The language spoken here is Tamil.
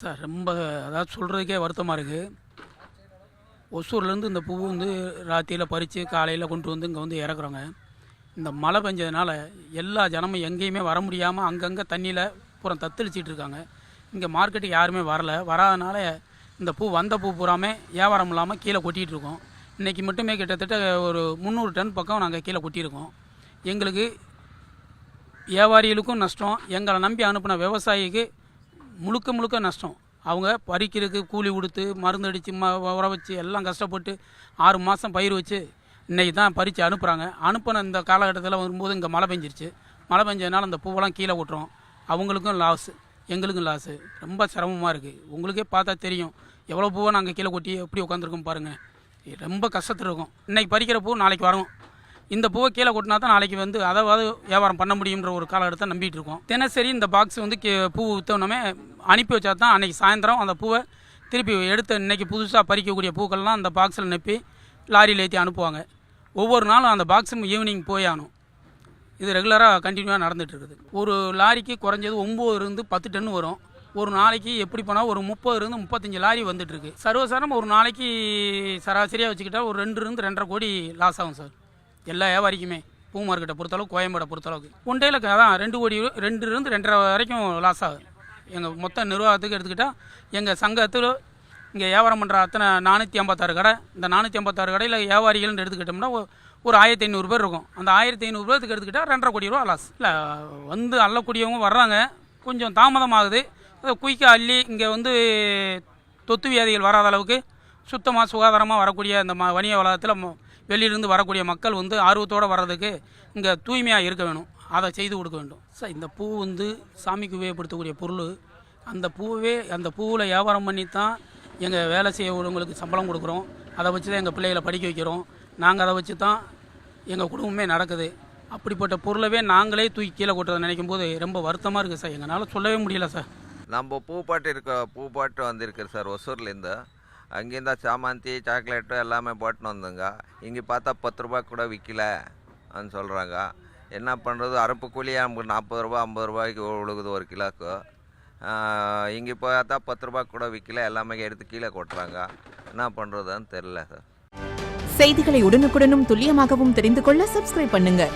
சார் ரொம்ப அதாவது சொல்கிறதுக்கே வருத்தமாக இருக்குது. ஒசூர்லேருந்து இந்த பூ வந்து ராத்திரியில் பறித்து காலையில் கொண்டு வந்து இங்கே வந்து இறக்குறோங்க. இந்த மழை பெஞ்சதுனால எல்லா ஜனமும் எங்கேயுமே வர முடியாமல் அங்கங்கே தண்ணியில் பூரா தத்தளிச்சிட்டு இருக்காங்க. இங்கே மார்க்கெட்டுக்கு யாருமே வராதனால இந்த பூ வந்த பூ பூராமே வியாபாரம் இல்லாமல் கீழே கொட்டிகிட்டு இருக்கோம். இன்றைக்கி மட்டுமே கிட்டத்தட்ட ஒரு 300 டன் பக்கம் நாங்கள் கீழே கொட்டியிருக்கோம். எங்களுக்கு வியாபாரிகளுக்கும் நஷ்டம், எங்களை நம்பி அனுப்பின விவசாயிக்கு முழுக்க முழுக்க நஷ்டம். அவங்க பறிக்கிறதுக்கு கூலி கொடுத்து மருந்து அடித்து உர வச்சு எல்லாம் கஷ்டப்பட்டு 6 மாதம் பயிர் வச்சு இன்றைக்கி தான் பறித்து அனுப்புகிறாங்க. அனுப்பின இந்த காலகட்டத்தில் வரும்போது இங்கே மழை பெஞ்சிருச்சு. மழை பெஞ்சதுனால அந்த பூவெல்லாம் கீழே விட்டுறோம். அவங்களுக்கும் லாஸு, எங்களுக்கும் லாஸு. ரொம்ப சிரமமாக இருக்குது. உங்களுக்கே பார்த்தா தெரியும் எவ்வளோ பூவை நாங்கள் கீழே கொட்டி எப்படி உட்காந்துருக்கோம் பாருங்கள். ரொம்ப கஷ்டத்தில் இருக்கும். இன்றைக்கி பறிக்கிற பூ நாளைக்கு வரும். இந்த பூவை கீழே கொட்டினா தான் நாளைக்கு வந்து அதாவது வியாபாரம் பண்ண முடியுன்ற ஒரு காலகட்டத்தை நம்பிட்டு இருக்கோம். தினசரி இந்த பாக்ஸ் வந்து பூ விற்றோன்னே அனுப்பி வச்சா தான் அன்றைக்கி சாயந்தரம் அந்த பூவை திருப்பி எடுத்து இன்றைக்கி புதுசாக பறிக்கக்கூடிய பூக்கள்லாம் அந்த பாக்ஸில் நப்பி லாரியில் ஏற்றி அனுப்புவாங்க. ஒவ்வொரு நாளும் அந்த பாக்ஸும் ஈவினிங் போய் ஆகணும். இது ரெகுலராக கண்டினியூவாக நடந்துகிட்ருக்குது. ஒரு லாரிக்கு குறைஞ்சது 9 to 10 டன் வரும். ஒரு நாளைக்கு எப்படி போனால் ஒரு 30 to 35 லாரி வந்துட்டுருக்கு. சர்வசாரம் ஒரு நாளைக்கு சராசரியாக வச்சுக்கிட்டால் ஒரு 2 to 2.5 கோடி லாஸ் ஆகும் சார். எல்லா வியாபாரிக்குமே பூ மார்க்கெட்டை பொறுத்தளவுக்கு, கோயம்பேடை பொறுத்தளவுக்கு ஒன்றையில் அதான் 2 கோடி 2 to 2.5 வரைக்கும் லாஸ் ஆகும். எங்கள் மொத்த நிர்வாகத்துக்கு எடுத்துக்கிட்டால் எங்கள் சங்கத்தில் இங்கே வியாபாரம் பண்ணுற அத்தனை 456 கடை, இந்த 456 கடையில் வியாபாரிகள்னு எடுத்துக்கிட்டோம்னா ஒரு 1500 பேர் இருக்கும். அந்த 1500 பேருக்கு எடுத்துக்கிட்டால் 2.5 கோடி ரூபா லாஸ். இல்லை வந்து அள்ளக்கூடியவங்க வர்றாங்க, கொஞ்சம் தாமதமாகுது. அதை குயிக்காக அள்ளி இங்கே வந்து தொத்து வியாதிகள் வராத அளவுக்கு சுத்தமாக சுகாதாரமாக வரக்கூடிய இந்த வணிக வளாகத்தில் வெளியிலிருந்து வரக்கூடிய மக்கள் வந்து ஆர்வத்தோடு வர்றதுக்கு இங்கே தூய்மையாக இருக்க வேணும். அதை செய்து கொடுக்க வேண்டும் சார். இந்த பூ வந்து சாமிக்கு உபயோகப்படுத்தக்கூடிய பொருள். அந்த பூவில் வியாபாரம் பண்ணி தான் எங்கள் வேலை செய்யறவங்களுக்கு சம்பளம் கொடுக்குறோம். அதை வச்சு தான் எங்கள் பிள்ளைகளை படிக்க வைக்கிறோம். நாங்கள் அதை வச்சு தான் எங்கள் குடும்பமே நடக்குது. அப்படிப்பட்ட பொருளவே நாங்களே தூக்கி கீழே கொட்டுறதை நினைக்கும் போது ரொம்ப வருத்தமாக இருக்குது சார். எங்களால் சொல்லவே முடியல சார். நம்ம பூப்பாட்டு வந்திருக்கு சார் ஒசூர்லேருந்து. அங்கேருந்தா சாமாந்தி சாக்லேட்டு எல்லாமே போட்டுன்னு வந்தோங்க. இங்கே பார்த்தா 10 ரூபா கூட விற்கலன்னு சொல்கிறாங்க. என்ன பண்ணுறது, அறுப்பு கூலியாக நமக்கு 40 ரூபா 50 ரூபாய்க்கு விழுகுது ஒரு கிலோக்கு. இங்கே பார்த்தா 10 ரூபா கூட விற்கல, எல்லாமே எடுத்து கீழே கொட்டுறாங்க. என்ன பண்ணுறதுன்னு தெரில சார். செய்திகளை உடனுக்குடனும் துல்லியமாகவும் தெரிந்து கொள்ள சப்ஸ்கிரைப் பண்ணுங்க.